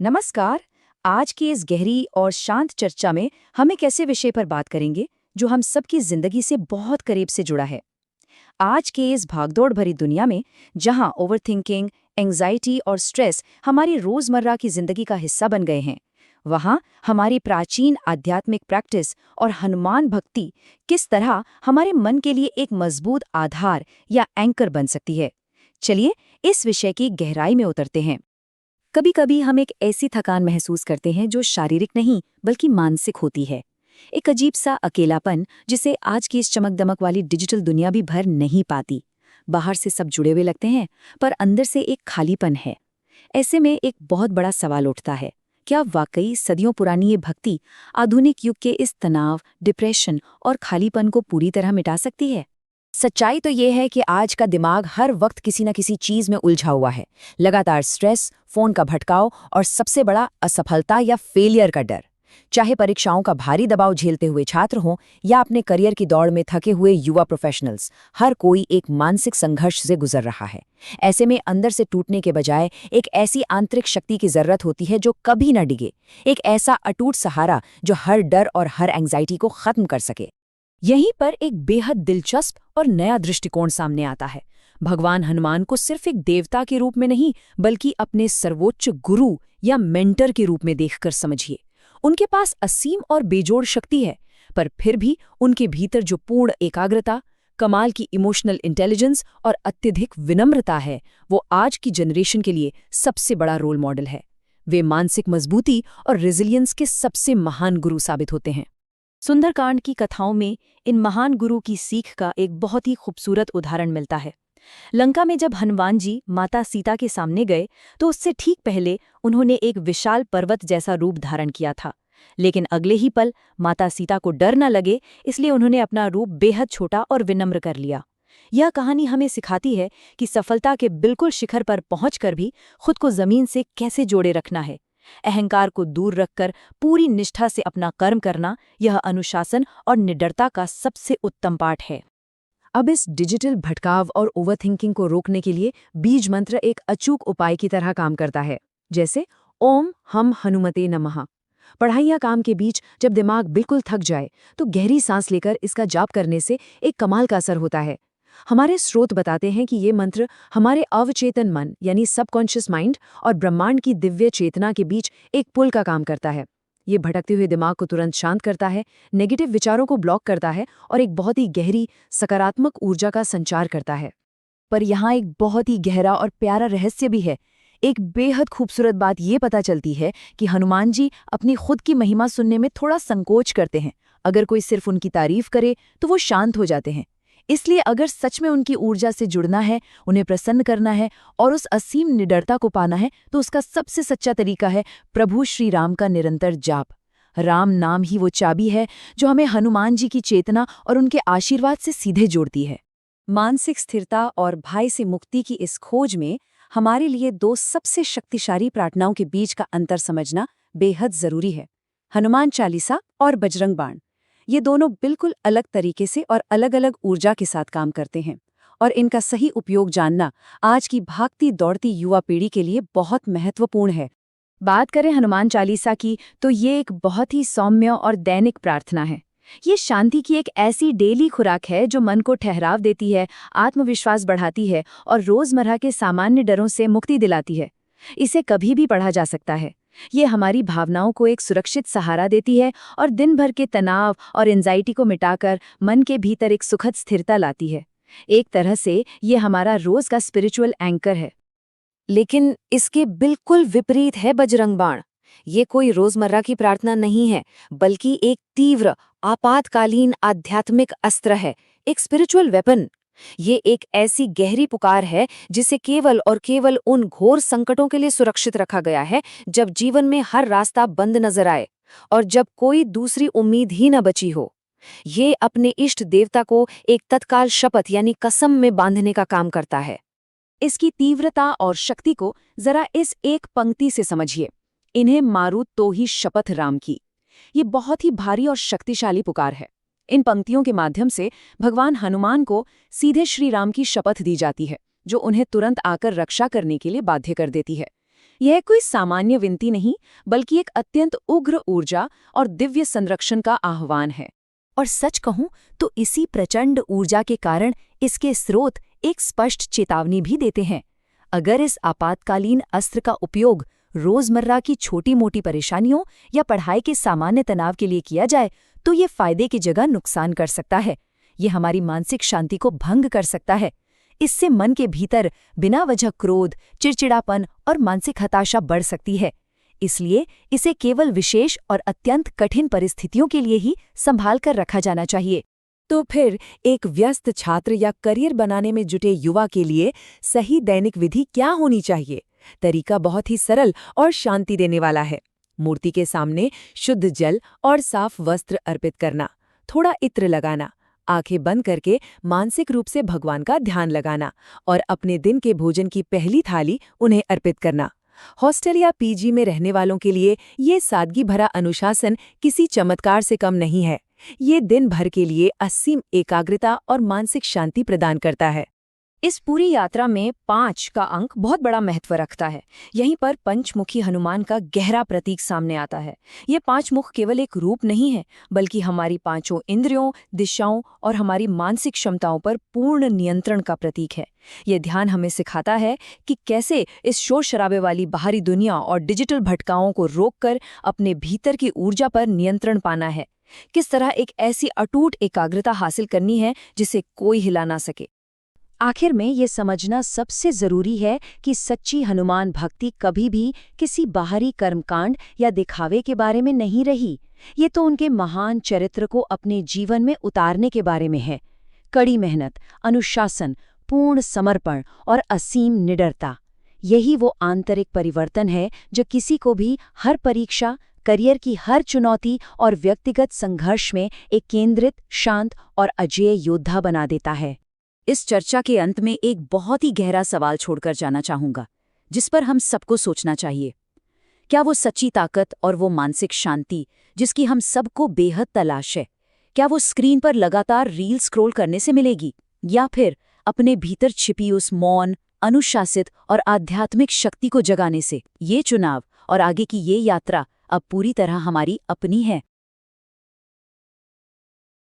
नमस्कार। आज की इस गहरी और शांत चर्चा में हम एक ऐसे विषय पर बात करेंगे जो हम सबकी जिंदगी से बहुत करीब से जुड़ा है। आज के इस भागदौड़ भरी दुनिया में जहां ओवरथिंकिंग, एंजाइटी और स्ट्रेस हमारी रोजमर्रा की जिंदगी का हिस्सा बन गए हैं, वहां हमारी प्राचीन आध्यात्मिक प्रैक्टिस और हनुमान भक्ति किस तरह हमारे मन के लिए एक मजबूत आधार या एंकर बन सकती है। चलिए इस विषय की गहराई में उतरते हैं। कभी कभी हम एक ऐसी थकान महसूस करते हैं जो शारीरिक नहीं बल्कि मानसिक होती है। एक अजीब सा अकेलापन जिसे आज की इस चमक दमक वाली डिजिटल दुनिया भी भर नहीं पाती। बाहर से सब जुड़े हुए लगते हैं पर अंदर से एक खालीपन है। ऐसे में एक बहुत बड़ा सवाल उठता है, क्या वाकई सदियों पुरानी ये भक्ति आधुनिक युग के इस तनाव, डिप्रेशन और खालीपन को पूरी तरह मिटा सकती है? सच्चाई तो ये है कि आज का दिमाग हर वक्त किसी न किसी चीज में उलझा हुआ है। लगातार स्ट्रेस, फोन का भटकाव और सबसे बड़ा असफलता या फेलियर का डर। चाहे परीक्षाओं का भारी दबाव झेलते हुए छात्र हों या अपने करियर की दौड़ में थके हुए युवा प्रोफेशनल्स, हर कोई एक मानसिक संघर्ष से गुजर रहा है। ऐसे में अंदर से टूटने के बजाय एक ऐसी आंतरिक शक्ति की जरूरत होती है जो कभी न डिगे, एक ऐसा अटूट सहारा जो हर डर और हर एंग्जाइटी को खत्म कर सके। यहीं पर एक बेहद दिलचस्प और नया दृष्टिकोण सामने आता है। भगवान हनुमान को सिर्फ एक देवता के रूप में नहीं बल्कि अपने सर्वोच्च गुरु या मेंटर के रूप में देखकर समझिए। उनके पास असीम और बेजोड़ शक्ति है, पर फिर भी उनके भीतर जो पूर्ण एकाग्रता, कमाल की इमोशनल इंटेलिजेंस और अत्यधिक विनम्रता है, वो आज की जनरेशन के लिए सबसे बड़ा रोल मॉडल है। वे मानसिक मजबूती और रेजिलियंस के सबसे महान गुरु साबित होते हैं। सुंदरकांड की कथाओं में इन महान गुरु की सीख का एक बहुत ही खूबसूरत उदाहरण मिलता है। लंका में जब हनुमान जी माता सीता के सामने गए तो उससे ठीक पहले उन्होंने एक विशाल पर्वत जैसा रूप धारण किया था। लेकिन अगले ही पल माता सीता को डर न लगे, इसलिए उन्होंने अपना रूप बेहद छोटा और विनम्र कर लिया। यह कहानी हमें सिखाती है कि सफलता के बिल्कुल शिखर पर पहुंचकर भी खुद को जमीन से कैसे जोड़े रखना है। अहंकार को दूर रखकर पूरी निष्ठा से अपना कर्म करना, यह अनुशासन और निडरता का सबसे उत्तम पाठ है। अब इस डिजिटल भटकाव और ओवरथिंकिंग को रोकने के लिए बीज मंत्र एक अचूक उपाय की तरह काम करता है। जैसे ओम हम हनुमते नमः। पढ़ाई या काम के बीच जब दिमाग बिल्कुल थक जाए तो गहरी सांस लेकर इसका जाप करने से एक कमाल का असर होता है। हमारे स्रोत बताते हैं कि ये मंत्र हमारे अवचेतन मन यानी सबकॉन्शियस माइंड और ब्रह्मांड की दिव्य चेतना के बीच एक पुल का काम करता है। ये भटकते हुए दिमाग को तुरंत शांत करता है, नेगेटिव विचारों को ब्लॉक करता है और एक बहुत ही गहरी सकारात्मक ऊर्जा का संचार करता है। पर यहाँ एक बहुत ही गहरा और प्यारा रहस्य भी है। एक बेहद खूबसूरत बात ये पता चलती है कि हनुमान जी अपनी खुद की महिमा सुनने में थोड़ा संकोच करते हैं। अगर कोई सिर्फ उनकी तारीफ करे तो वो शांत हो जाते हैं। इसलिए अगर सच में उनकी ऊर्जा से जुड़ना है, उन्हें प्रसन्न करना है और उस असीम निडरता को पाना है, तो उसका सबसे सच्चा तरीका है प्रभु श्री राम का निरंतर जाप। राम नाम ही वो चाबी है जो हमें हनुमान जी की चेतना और उनके आशीर्वाद से सीधे जोड़ती है। मानसिक स्थिरता और भय से मुक्ति की इस खोज में हमारे लिए दो सबसे शक्तिशाली प्रार्थनाओं के बीच का अंतर समझना बेहद जरूरी है। हनुमान चालीसा और बजरंग बाण, ये दोनों बिल्कुल अलग तरीके से और अलग अलग ऊर्जा के साथ काम करते हैं, और इनका सही उपयोग जानना आज की भागती दौड़ती युवा पीढ़ी के लिए बहुत महत्वपूर्ण है। बात करें हनुमान चालीसा की, तो ये एक बहुत ही सौम्य और दैनिक प्रार्थना है। ये शांति की एक ऐसी डेली खुराक है जो मन को ठहराव देती है, आत्मविश्वास बढ़ाती है और रोजमर्रा के सामान्य डरों से मुक्ति दिलाती है। इसे कभी भी पढ़ा जा सकता है। ये हमारी भावनाओं को एक सुरक्षित सहारा देती है और दिन भर के तनाव और एंजाइटी को मिटाकर मन के भीतर एक सुखद स्थिरता लाती है। एक तरह से ये हमारा रोज का स्पिरिचुअल एंकर है। लेकिन इसके बिल्कुल विपरीत है बजरंग बाण। ये कोई रोजमर्रा की प्रार्थना नहीं है, बल्कि एक तीव्र आपातकालीन आध्यात्मिक अस्त्र है, एक स्पिरिचुअल वेपन। ये एक ऐसी गहरी पुकार है जिसे केवल और केवल उन घोर संकटों के लिए सुरक्षित रखा गया है जब जीवन में हर रास्ता बंद नजर आए और जब कोई दूसरी उम्मीद ही न बची हो। ये अपने इष्ट देवता को एक तत्काल शपथ यानी कसम में बांधने का काम करता है। इसकी तीव्रता और शक्ति को जरा इस एक पंक्ति से समझिए, इन्हें मारूं तो ही शपथ राम की। ये बहुत ही भारी और शक्तिशाली पुकार है। इन पंक्तियों के माध्यम से भगवान हनुमान को सीधे श्री राम की शपथ दी जाती है, जो उन्हें तुरंत आकर रक्षा करने के लिए बाध्य कर देती है। यह कोई सामान्य विनती नहीं, बल्कि एक अत्यंत उग्र ऊर्जा और दिव्य संरक्षण का आह्वान है। और सच कहूं तो इसी प्रचंड ऊर्जा के कारण इसके स्रोत एक स्पष्ट चेतावनी भी देते हैं। अगर इस आपातकालीन अस्त्र का उपयोग रोजमर्रा की छोटी-मोटी परेशानियों या पढ़ाई के सामान्य तनाव के लिए किया जाए, तो ये फायदे की जगह नुकसान कर सकता है। ये हमारी मानसिक शांति को भंग कर सकता है। इससे मन के भीतर बिना वजह क्रोध, चिड़चिड़ापन और मानसिक हताशा बढ़ सकती है। इसलिए इसे केवल विशेष और अत्यंत कठिन परिस्थितियों के लिए ही संभाल कर रखा जाना चाहिए। तो फिर एक व्यस्त छात्र या करियर बनाने में जुटे युवा के लिए सही दैनिक विधि क्या होनी चाहिए? तरीका बहुत ही सरल और शांति देने वाला है। मूर्ति के सामने शुद्ध जल और साफ वस्त्र अर्पित करना, थोड़ा इत्र लगाना, आंखें बंद करके मानसिक रूप से भगवान का ध्यान लगाना और अपने दिन के भोजन की पहली थाली उन्हें अर्पित करना। हॉस्टल या पीजी में रहने वालों के लिए ये सादगी भरा अनुशासन किसी चमत्कार से कम नहीं है। ये दिन भर के लिए असीम एकाग्रता और मानसिक शांति प्रदान करता है। इस पूरी यात्रा में 5 का अंक बहुत बड़ा महत्व रखता है। यहीं पर पंचमुखी हनुमान का गहरा प्रतीक सामने आता है। ये 5 मुख केवल एक रूप नहीं है, बल्कि हमारी 5 इंद्रियों, दिशाओं और हमारी मानसिक क्षमताओं पर पूर्ण नियंत्रण का प्रतीक है। ये ध्यान हमें सिखाता है कि कैसे इस शोर शराबे वाली बाहरी दुनिया और डिजिटल भटकाओं को रोककर अपने भीतर की ऊर्जा पर नियंत्रण पाना है। किस तरह एक ऐसी अटूट एकाग्रता हासिल करनी है जिसे कोई हिला ना सके। आखिर में ये समझना सबसे जरूरी है कि सच्ची हनुमान भक्ति कभी भी किसी बाहरी कर्मकांड या दिखावे के बारे में नहीं रही। ये तो उनके महान चरित्र को अपने जीवन में उतारने के बारे में है। कड़ी मेहनत, अनुशासन, पूर्ण समर्पण और असीम निडरता, यही वो आंतरिक परिवर्तन है जो किसी को भी हर परीक्षा, करियर की हर चुनौती और व्यक्तिगत संघर्ष में एक केंद्रित, शांत और अजेय योद्धा बना देता है। इस चर्चा के अंत में एक बहुत ही गहरा सवाल छोड़कर जाना चाहूंगा, जिस पर हम सबको सोचना चाहिए। क्या वो सच्ची ताकत और वो मानसिक शांति जिसकी हम सबको बेहद तलाश है, क्या वो स्क्रीन पर लगातार रील स्क्रॉल करने से मिलेगी, या फिर अपने भीतर छिपी उस मौन, अनुशासित और आध्यात्मिक शक्ति को जगाने से? ये चुनाव और आगे की ये यात्रा अब पूरी तरह हमारी अपनी है।